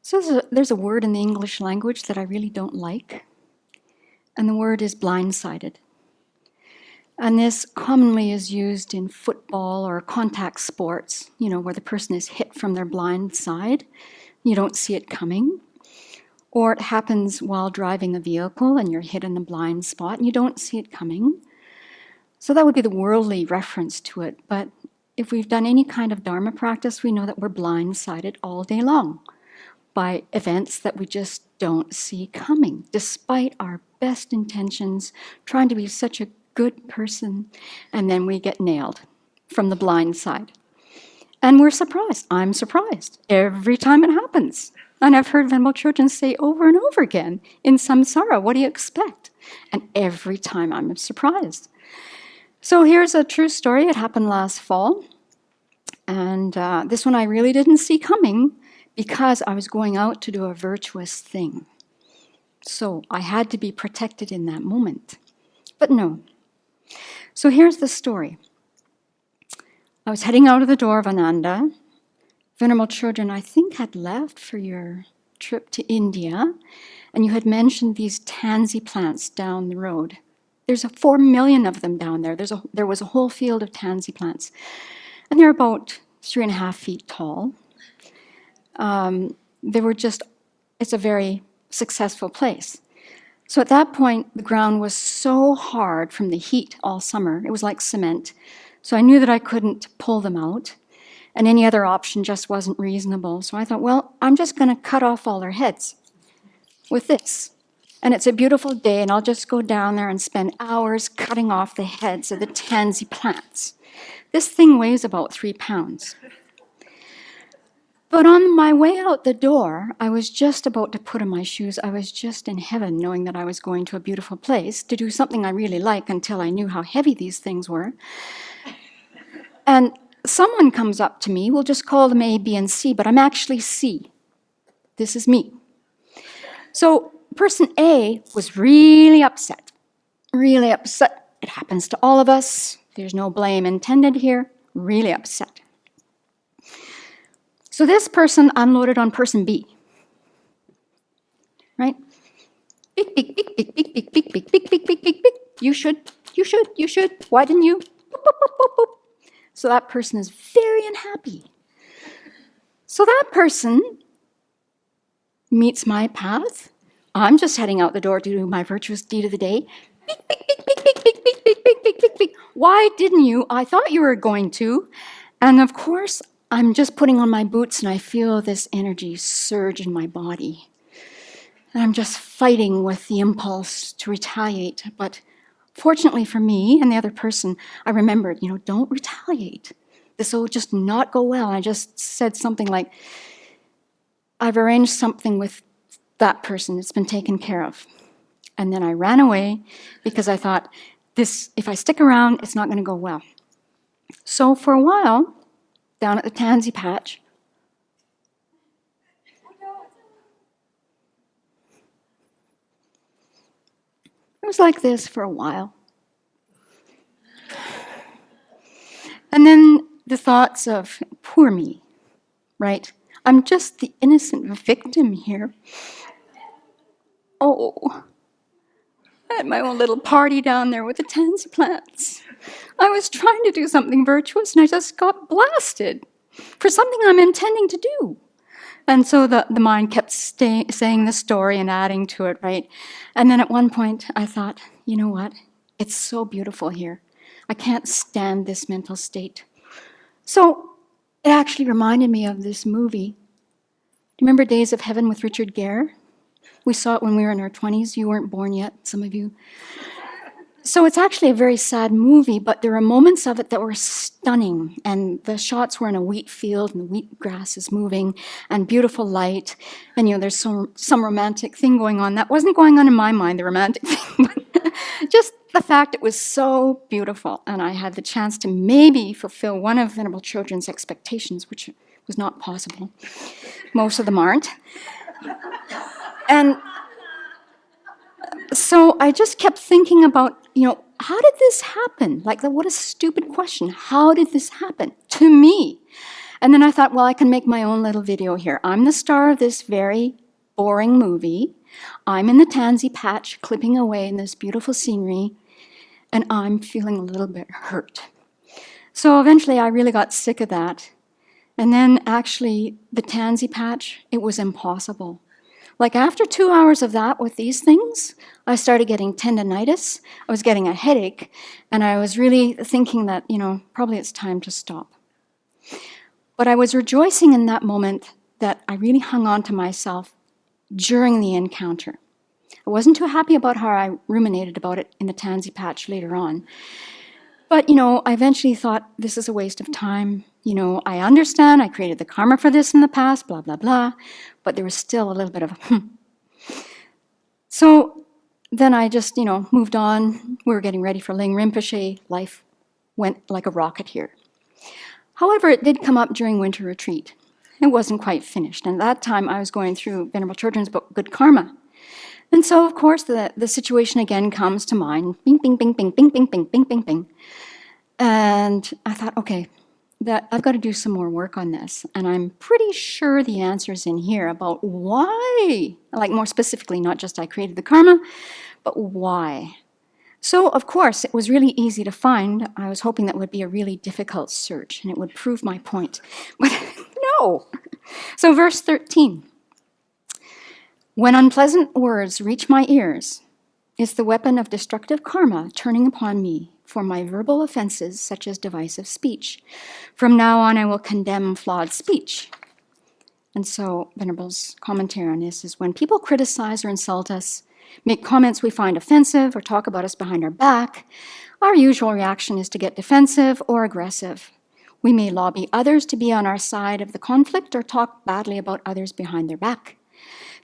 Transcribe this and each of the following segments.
So there's a word in the English language that I really don't like, and the word is blindsided. And this commonly is used in football or contact sports, where the person is hit from their blind side. You don't see it coming. Or it happens while driving a vehicle and you're hit in a blind spot and you don't see it coming. So that would be the worldly reference to it. But if we've done any kind of Dharma practice, we know that we're blindsided all day long by events that we just don't see coming, despite our best intentions, trying to be such a good person, and then we get nailed from the blind side. And we're surprised. I'm surprised every time it happens. And I've heard Venerable children say over and over again, in samsara, what do you expect? And every time I'm surprised. So here's a true story. It happened last fall. And this one I really didn't see coming because I was going out to do a virtuous thing. So I had to be protected in that moment. But no. So here's the story. I was heading out of the door of Ananda. Venerable children, I think, had left for your trip to India, and you had mentioned these tansy plants down the road. There's 4 million of them down there. There was a whole field of tansy plants, and they're about 3.5 feet tall. It's a very successful place. So at that point, the ground was so hard from the heat all summer. It was like cement. So I knew that I couldn't pull them out, and any other option just wasn't reasonable. So I thought, well, I'm just going to cut off all their heads with this. And it's a beautiful day, and I'll just go down there and spend hours cutting off the heads of the tansy plants. This thing weighs about 3 pounds. But on my way out the door, I was just about to put on my shoes. I was just in heaven, knowing that I was going to a beautiful place to do something I really like until I knew how heavy these things were. And someone comes up to me. We'll just call them A, B, and C, but I'm actually C. This is me. So person A was really upset. Really upset. It happens to all of us. There's no blame intended here. Really upset. So this person unloaded on person B, right? Big, big, big, big, big, big, big, big, big, big, big, big, big. You should. Why didn't you? Boop, boop, boop, boop, boop. So that person is very unhappy. So that person meets my path. I'm just heading out the door to do my virtuous deed of the day. Big, big, big, big, big, big, big, big, big, big, big, big. Why didn't you? I thought you were going to. And of course, I'm just putting on my boots and I feel this energy surge in my body. And I'm just fighting with the impulse to retaliate. But fortunately for me and the other person, I remembered, don't retaliate. This will just not go well. I just said something like, I've arranged something with that person. It's been taken care of. And then I ran away because I thought, if I stick around, it's not going to go well. So for a while, down at the tansy patch, it was like this for a while. And then the thoughts of, poor me, right? I'm just the innocent victim here. Oh, I had my own little party down there with the tansy plants. I was trying to do something virtuous and I just got blasted for something I'm intending to do. And so the mind kept saying the story and adding to it, right? And then at one point I thought, you know what? It's so beautiful here. I can't stand this mental state. So it actually reminded me of this movie. Do you remember Days of Heaven with Richard Gere? We saw it when we were in our 20s. You weren't born yet, some of you. So it's actually a very sad movie, but there are moments of it that were stunning. And the shots were in a wheat field, and the wheat grass is moving, and beautiful light. And, there's some romantic thing going on. That wasn't going on in my mind, the romantic thing, but just the fact it was so beautiful. And I had the chance to maybe fulfill one of Venerable Children's expectations, which was not possible. Most of them aren't. And so I just kept thinking about, how did this happen? What a stupid question. How did this happen to me? And then I thought, well, I can make my own little video here. I'm the star of this very boring movie. I'm in the tansy patch clipping away in this beautiful scenery, and I'm feeling a little bit hurt. So eventually I really got sick of that. And then actually the tansy patch, it was impossible. Like after 2 hours of that with these things, I started getting tendinitis, I was getting a headache, and I was really thinking that, probably it's time to stop. But I was rejoicing in that moment that I really hung on to myself during the encounter. I wasn't too happy about how I ruminated about it in the tansy patch later on. But, I eventually thought, this is a waste of time. I understand, I created the karma for this in the past, blah, blah, blah. But there was still a little bit of So then I just, moved on. We were getting ready for Ling Rinpoche. Life went like a rocket here. However, it did come up during winter retreat. It wasn't quite finished. And at that time, I was going through Venerable Chödrön's book, Good Karma. And so, of course, the situation again comes to mind. Bing, bing, bing, bing, bing, bing, bing, bing, bing, bing. And I thought, okay, that I've got to do some more work on this. And I'm pretty sure the answer's in here about why, like more specifically, not just I created the karma, but why. So, of course, it was really easy to find. I was hoping that would be a really difficult search and it would prove my point. But no. So verse 13. When unpleasant words reach my ears, it's the weapon of destructive karma turning upon me for my verbal offenses such as divisive speech. From now on, I will condemn flawed speech. And so Venerable's commentary on this is when people criticize or insult us, make comments we find offensive, or talk about us behind our back, our usual reaction is to get defensive or aggressive. We may lobby others to be on our side of the conflict or talk badly about others behind their back.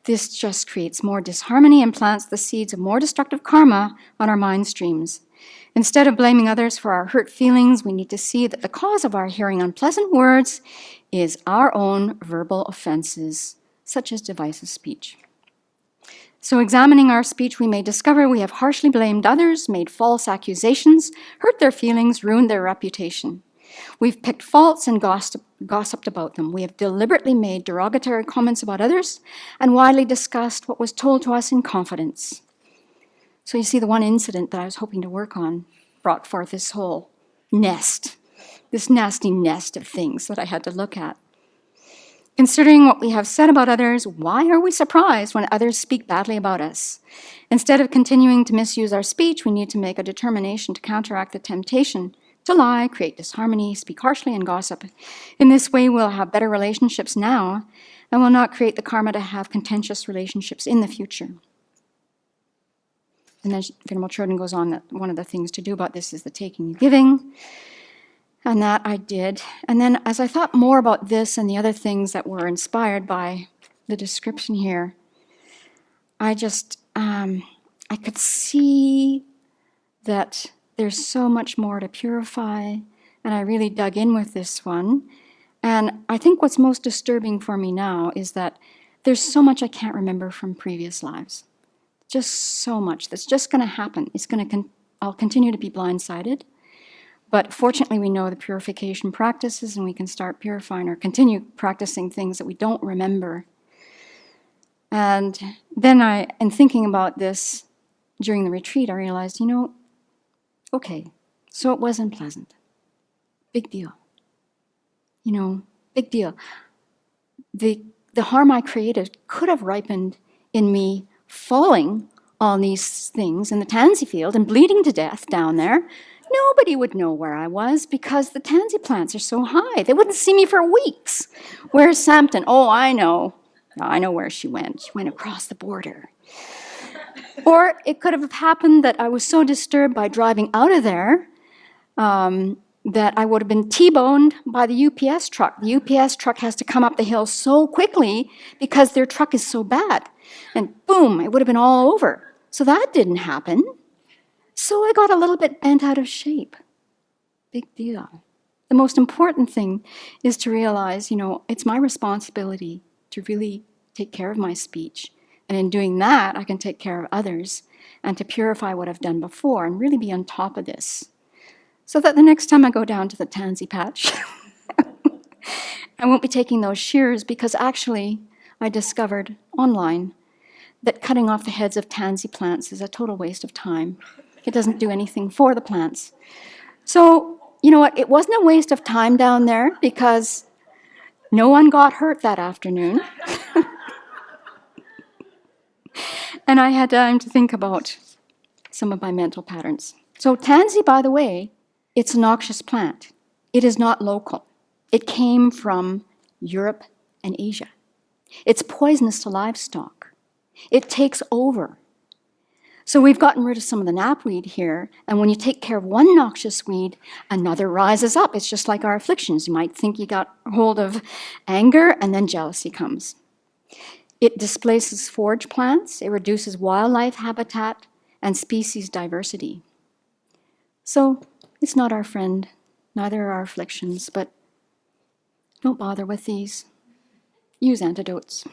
This just creates more disharmony and plants the seeds of more destructive karma on our mind streams. Instead of blaming others for our hurt feelings, we need to see that the cause of our hearing unpleasant words is our own verbal offenses, such as divisive speech. So examining our speech, we may discover we have harshly blamed others, made false accusations, hurt their feelings, ruined their reputation. We've picked faults and gossiped about them. We have deliberately made derogatory comments about others and widely discussed what was told to us in confidence. So you see, the one incident that I was hoping to work on brought forth this whole nest, this nasty nest of things that I had to look at. Considering what we have said about others, why are we surprised when others speak badly about us? Instead of continuing to misuse our speech, we need to make a determination to counteract the temptation to lie, create disharmony, speak harshly, and gossip. In this way, we'll have better relationships now and will not create the karma to have contentious relationships in the future. And then Venerable Chödrön goes on that one of the things to do about this is the taking and giving. And that I did. And then as I thought more about this and the other things that were inspired by the description here, I could see that there's so much more to purify. And I really dug in with this one. And I think what's most disturbing for me now is that there's so much I can't remember from previous lives. Just so much that's just going to happen. I'll continue to be blindsided. But fortunately, we know the purification practices, and we can start purifying or continue practicing things that we don't remember. And then in thinking about this during the retreat, I realized, okay, so it wasn't pleasant. Big deal. Big deal. The harm I created could have ripened in me falling on these things in the tansy field and bleeding to death down there. Nobody would know where I was because the tansy plants are so high. They wouldn't see me for weeks. Where's Sampton? Oh, I know. I know where she went. She went across the border. Or it could have happened that I was so disturbed by driving out of there that I would have been T-boned by the UPS truck. The UPS truck has to come up the hill so quickly because their truck is so bad. And boom, it would have been all over. So that didn't happen. So I got a little bit bent out of shape. Big deal. The most important thing is to realize, it's my responsibility to really take care of my speech. And in doing that, I can take care of others and to purify what I've done before and really be on top of this. So that the next time I go down to the tansy patch I won't be taking those shears because actually I discovered online that cutting off the heads of tansy plants is a total waste of time. It doesn't do anything for the plants. So, you know what? It wasn't a waste of time down there because no one got hurt that afternoon. And I had time to think about some of my mental patterns. So tansy, by the way, it's a noxious plant. It is not local. It came from Europe and Asia. It's poisonous to livestock. It takes over. So we've gotten rid of some of the knapweed here, and when you take care of one noxious weed, another rises up. It's just like our afflictions. You might think you got hold of anger, and then jealousy comes. It displaces forage plants, it reduces wildlife habitat and species diversity. So it's not our friend, neither are our afflictions, but don't bother with these. Use antidotes.